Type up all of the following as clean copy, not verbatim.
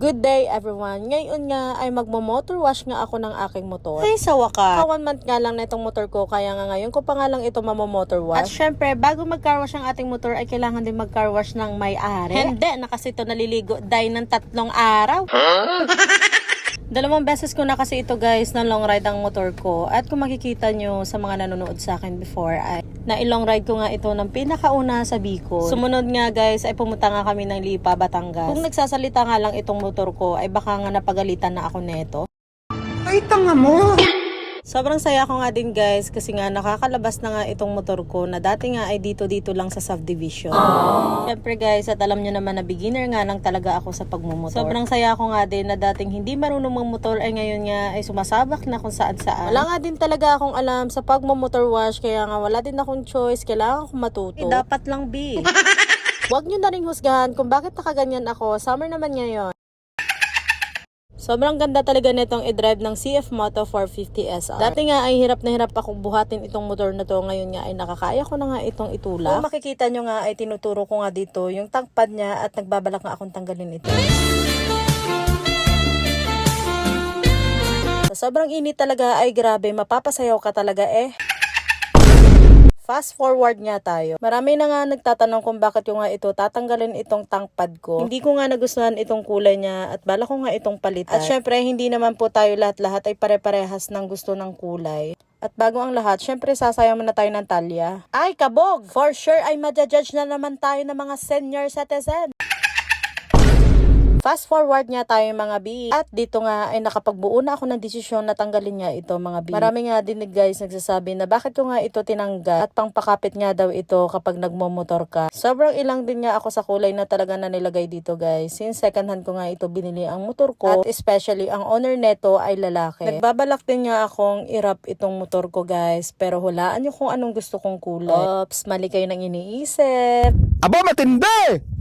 Good day everyone! Ngayon nga ay magmo-motor wash nga ako ng aking motor. Ay sa wakas! 1 month nga lang na itong motor ko kaya nga ngayon ko pa nga lang ito mamo-motor wash. At syempre bago mag-car wash ang ating motor ay kailangan din mag-car wash ng may-ari. Hindi na kasi ito naliligo dahil ng 3 araw. Huh? 2 beses ko na kasi ito guys na long ride ang motor ko. At kung makikita nyo sa mga nanonood sa akin before ay na-long ride ko nga ito ng pinakauna sa Bicol. Sumunod nga guys ay pumunta nga kami ng Lipa, Batangas. Kung nagsasalita nga lang itong motor ko ay baka nga napagalitan na ako neto. Ay tanga mo! Sobrang saya ko nga din guys kasi nga nakakalabas na nga itong motor ko na dati nga ay dito lang sa subdivision. Siyempre guys at alam nyo naman na beginner nga lang talaga ako sa pagmumotor. Sobrang saya ko nga din na dating hindi marunong magmotor ay ngayon nga ay sumasabak na kung saan saan. Wala nga din talaga akong alam sa pagmumotor wash kaya nga wala din akong choice, kailangan akong matuto. Dapat lang B. Huwag nyo na rin husgahan kung bakit nakaganyan ako, summer naman ngayon. Sobrang ganda talaga nitong i-drive ng CF Moto 450 SR. Dati nga ay hirap na hirap akong buhatin itong motor na to. Ngayon nga ay nakakaya ko na nga itong itulak. Kung makikita nyo nga ay tinuturo ko nga dito yung tank pad niya at nagbabalak nga akong tanggalin ito. Sa sobrang init talaga ay grabe, mapapasayaw ka talaga eh. Fast forward nga tayo. Marami na nga nagtatanong kung bakit yung nga ito tatanggalin itong tank pad ko. Hindi ko nga nagustuhan itong kulay niya at bala ko nga itong palitan. At syempre hindi naman po tayo lahat-lahat ay pare-parehas ng gusto ng kulay. At bago ang lahat, syempre sasayaw muna tayo ng talya. Ay kabog! For sure ay madjudge na naman tayo ng mga senior citizen. Fast forward nga tayo mga B. At dito nga ay nakapagbuo na ako ng desisyon na tanggalin nga ito mga B. Marami nga din guys nagsasabi na bakit ko nga ito tinanggal at pangpakapit nga daw ito kapag nagmomotor ka. Sobrang ilang din nga ako sa kulay na talaga na nilagay dito guys. Since second hand ko nga ito binili ang motor ko at especially ang owner neto ay lalaki. Nagbabalak din nga akong i-wrap itong motor ko guys pero hulaan nyo kung anong gusto kong kulay. Oops, mali kayo nang iniisip. Aba matindi!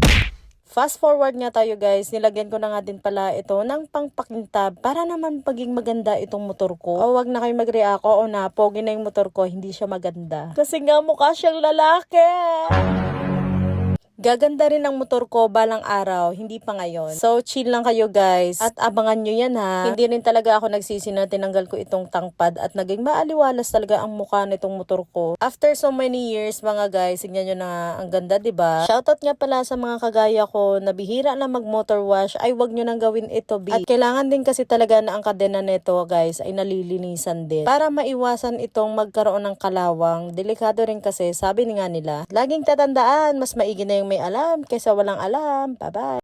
Fast forward nga tayo guys, nilagyan ko na nga din pala ito ng pangpakintab para naman paging maganda itong motor ko. O wag na kayo mag-react, o na, pogi na yung motor ko, hindi siya maganda. Kasi nga mukha siyang lalaki. Gaganda rin ang motor ko balang araw, hindi pa ngayon. So, chill lang kayo guys. At abangan nyo yan ha. Hindi rin talaga ako nagsisi na tinanggal ko itong tank pad at naging maaliwalas talaga ang mukha nitong motor ko. After so many years mga guys, tignan nyo na ang ganda diba? Shoutout nga pala sa mga kagaya ko na bihira na mag motor wash ay wag nyo nang gawin ito B. At kailangan din kasi talaga na ang kadena nito guys ay nalilinisan din. Para maiwasan itong magkaroon ng kalawang. Delikado rin kasi sabi nga nila. Laging tatandaan, mas maigi na yung may alam kaysa walang alam. Bye-bye!